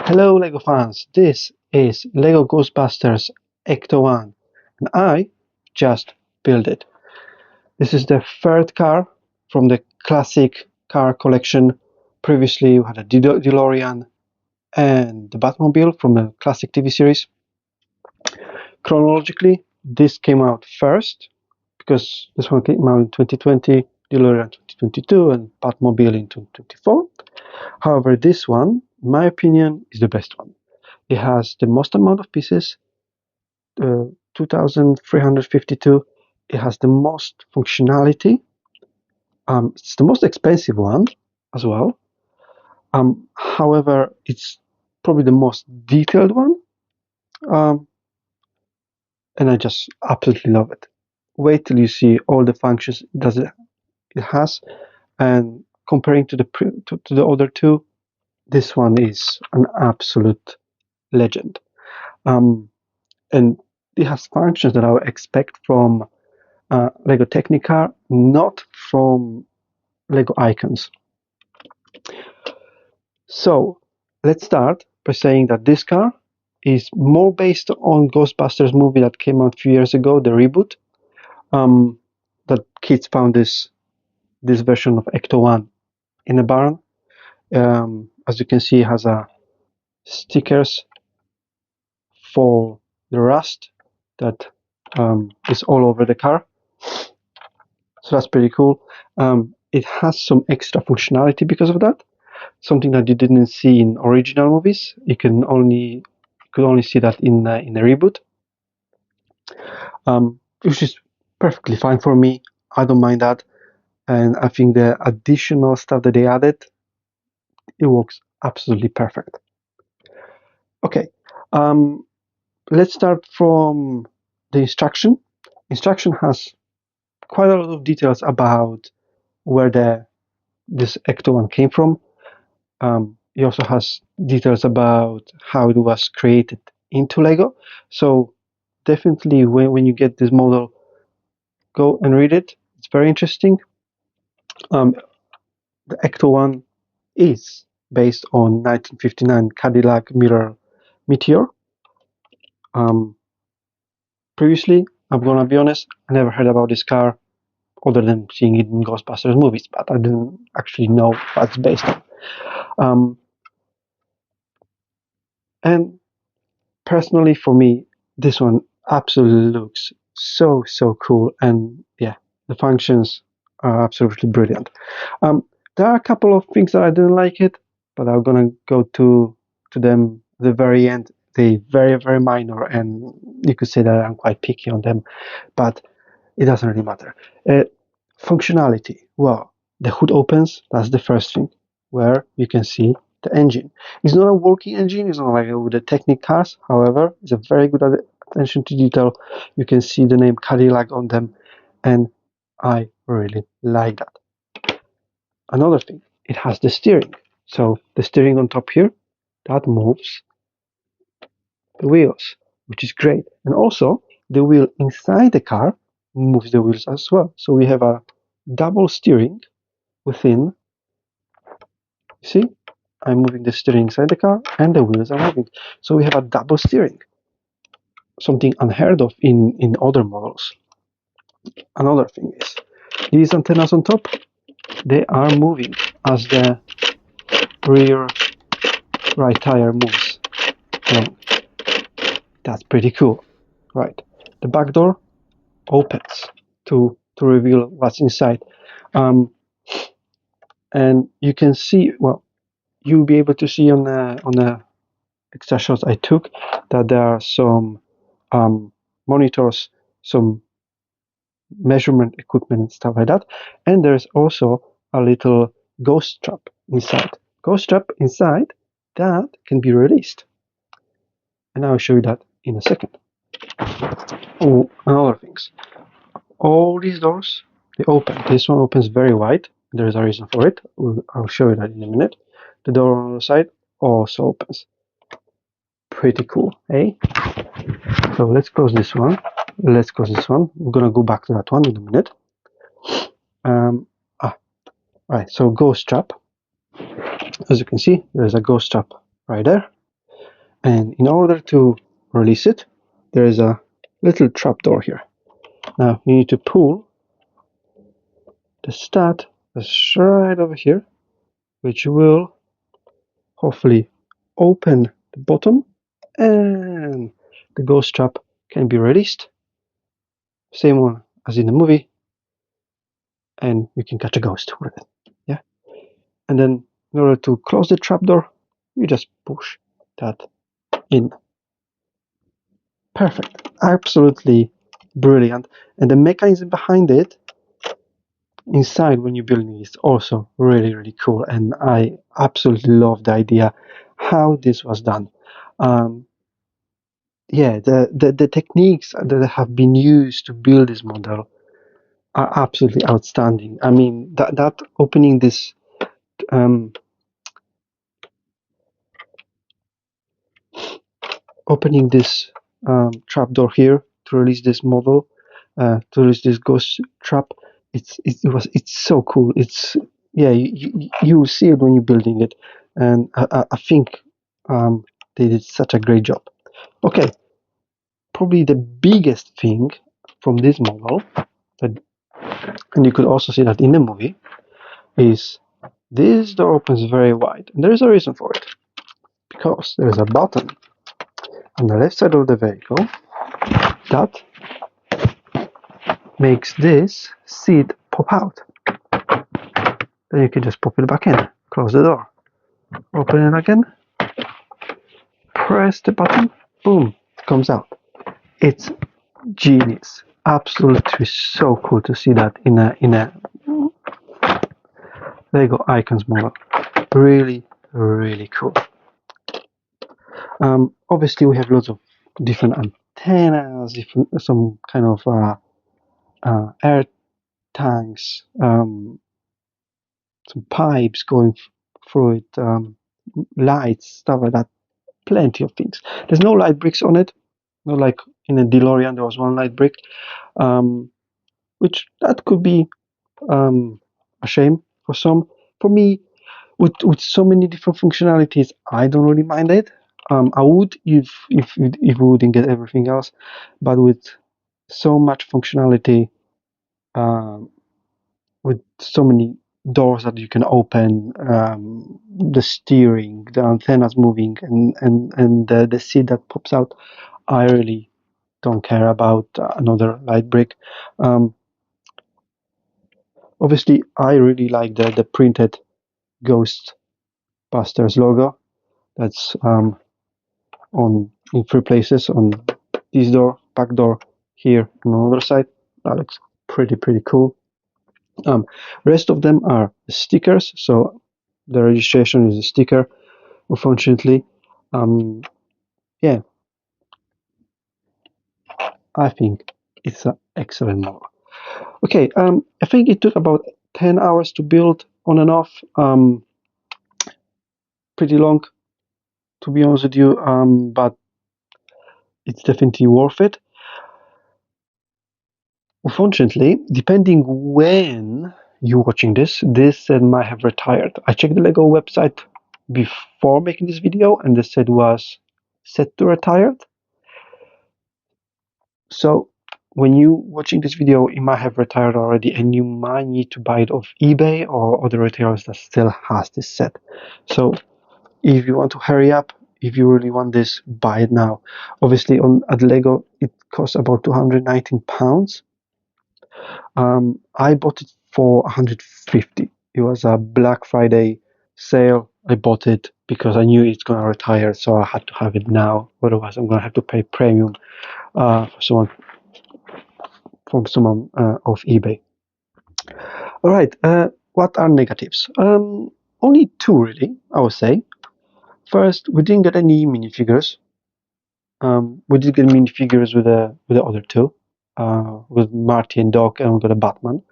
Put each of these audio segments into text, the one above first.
Hello LEGO fans, this is LEGO Ghostbusters Ecto-1 and I just built it. This is the third car from the classic car collection. Previously we had a DeLorean and the Batmobile from the classic TV series. Chronologically, this came out first because this one came out in 2020, DeLorean 2022 and Batmobile in 2024. However, this one, in my opinion, is the best one. It has the most amount of pieces, 2,352. It has the most functionality. It's the most expensive one as well. However, it's probably the most detailed one. And I just absolutely love it. Wait till you see all the functions it has, and comparing to the other two, this one is an absolute legend. And it has functions that I would expect from Lego Technicar, not from Lego Icons. So let's start by saying that this car is more based on Ghostbusters movie that came out a few years ago, the reboot. That kids found this version of Ecto-1 in a barn. As you can see, it has stickers for the rust that is all over the car. So that's pretty cool. It has some extra functionality because of that. Something that you didn't see in original movies. You could only see that in a reboot, which is perfectly fine for me. I don't mind that, and I think the additional stuff that they added, it works absolutely perfect. Okay, let's start from the instruction. Instruction has quite a lot of details about where this Ecto-1 came from. It also has details about how it was created into Lego. So definitely when you get this model, go and read it. It's very interesting. The Ecto-1 is based on 1959 Cadillac Mirror Meteor. Previously, I'm gonna be honest, I never heard about this car other than seeing it in Ghostbusters movies, but I didn't actually know what it's based on. And personally, for me, this one absolutely looks so cool, and yeah, the functions are absolutely brilliant. There are a couple of things that I didn't like it, but I'm gonna go to them at the very end. They very minor, and you could say that I'm quite picky on them, but it doesn't really matter. Functionality. Well, the hood opens. That's the first thing, where you can see the engine. It's not a working engine. It's not like with the Technic cars. However, it's a very good attention to detail. You can see the name Cadillac on them, and I really like that. Another thing, it has the steering. So the steering on top here, that moves the wheels, which is great. And also, the wheel inside the car moves the wheels as well. So we have a double steering within. See, I'm moving the steering inside the car and the wheels are moving. So we have a double steering, something unheard of in other models. Another thing is, these antennas on top, they are moving as the rear right tire moves. And that's pretty cool. Right, the back door opens to reveal what's inside. And you can see, well, you'll be able to see on the extra shots I took that there are some monitors, some measurement equipment and stuff like that, and there's also a little ghost trap inside. Ghost trap inside that can be released, and I'll show you that in a second. Oh, and other things. All these doors, they open. This one opens very wide. There's a reason for it. I'll show you that in a minute. The door on the side also opens. Pretty cool, eh? So let's close this one. Let's close this one. We're gonna go back to that one in a minute. Right. So ghost trap. As you can see, there's a ghost trap right there. And in order to release it, there is a little trapdoor here. Now you need to pull the stud that's right over here, which will hopefully open the bottom, and the ghost trap can be released. Same one as in the movie, and you can catch a ghost with it. Yeah. And then in order to close the trapdoor, you just push that in. Perfect. Absolutely brilliant. And the mechanism behind it inside when you're building is also really, really cool. And I absolutely love the idea how this was done. Yeah, the techniques that have been used to build this model are absolutely outstanding. I mean, that opening this um, trapdoor here to release this model, to release this ghost trap, it's so cool. It's yeah, you will see it when you're building it, and I think they did such a great job. Okay, probably the biggest thing from this model, that, and you could also see that in the movie, is this door opens very wide, and there is a reason for it, because there is a button on the left side of the vehicle that makes this seat pop out. Then you can just pop it back in, close the door, open it again, press the button, boom, it comes out. It's genius. Absolutely so cool to see that in a Lego Icons model. Really, really cool. Obviously, we have lots of different antennas, some kind of air tanks, some pipes going through it, lights, stuff like that. Plenty of things. There's no light bricks on it. Not like in a DeLorean, there was one light brick, which that could be a shame for some. For me, with so many different functionalities, I don't really mind it. I would if we wouldn't get everything else, but with so much functionality, um, with so many doors that you can open, the steering, the antennas moving, and the seat that pops out, I really don't care about another light brick. Um, Obviously, I really like the printed Ghostbusters logo. That's on in three places, on this door, back door, here, and on the other side. That looks pretty cool. Rest of them are stickers, so the registration is a sticker, unfortunately. Yeah, I think it's an excellent model. Okay, I think it took about 10 hours to build on and off. Pretty long, to be honest with you, but it's definitely worth it. Unfortunately, depending when you're watching this set might have retired. I checked the Lego website before making this video, and the set was set to retire. So when you watching this video, it might have retired already, and you might need to buy it off eBay or other retailers that still has this set. So if you want to hurry up, if you really want this, buy it now. Obviously, at Lego, it costs about £219. I bought it for 150. It was a Black Friday sale. I bought it because I knew it's gonna retire, so I had to have it now. Otherwise, I'm gonna have to pay premium for someone off eBay. All right. What are negatives? Only two, really. I would say. First, we didn't get any minifigures. We did get minifigures with the other two, with Marty and Doc, and we got a Batman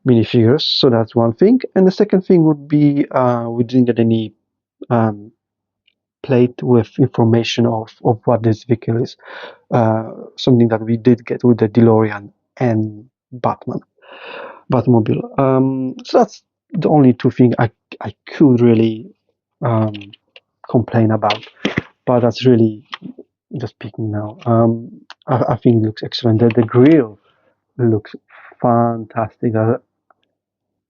minifigures. So that's one thing. And the second thing would be we didn't get any plate with information of what this vehicle is. Something that we did get with the DeLorean and Batmobile. So that's the only two things I could really complain about. but that's really just speaking now. I think it looks excellent. The grill looks fantastic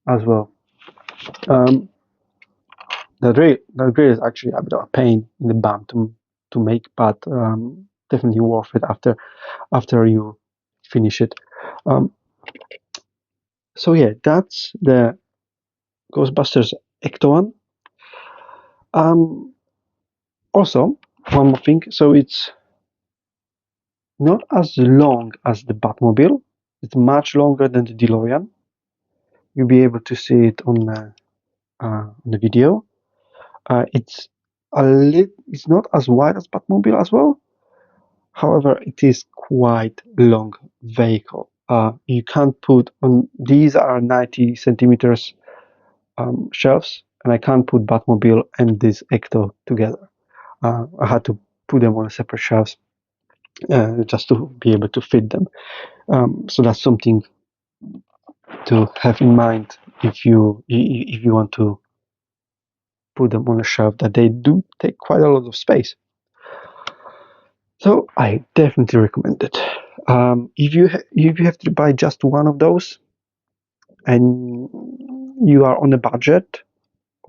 as well. Um, the grill is actually a bit of a pain in the bum to make, but definitely worth it after you finish it. Um, so yeah, that's the Ghostbusters Ecto-1. Also, one more thing. So it's not as long as the Batmobile. It's much longer than the DeLorean. You'll be able to see it on the video. It's not as wide as Batmobile as well. However, it is quite long vehicle. You can't put on these are 90 centimeters shelves, and I can't put Batmobile and this Ecto together. I had to put them on separate shelves just to be able to fit them. So that's something to have in mind if you want to put them on a shelf, that they do take quite a lot of space. So I definitely recommend it. If you have to buy just one of those and you are on a budget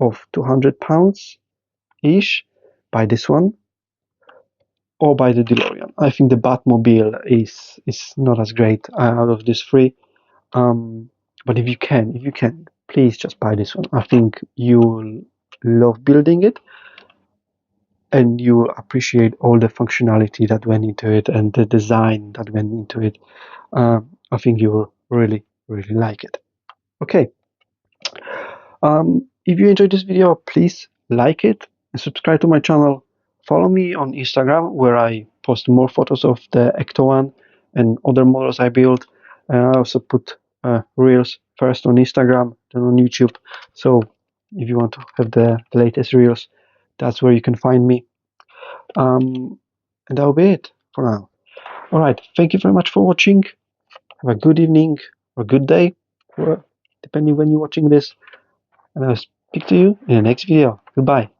of £200 ish, buy this one or buy the DeLorean. I think the Batmobile is not as great out of these three. But if you can, please just buy this one. I think you'll love building it, and you will appreciate all the functionality that went into it and the design that went into it. I think you will really, really like it. Okay. If you enjoyed this video, please like it and subscribe to my channel. Follow me on Instagram, where I post more photos of the Ecto-1 and other models I build. I also put reels first on Instagram, then on YouTube. So if you want to have the latest reels, that's where you can find me. And that'll be it for now. All right. Thank you very much for watching. Have a good evening or good day, depending when you're watching this. And I'll speak to you in the next video. Goodbye.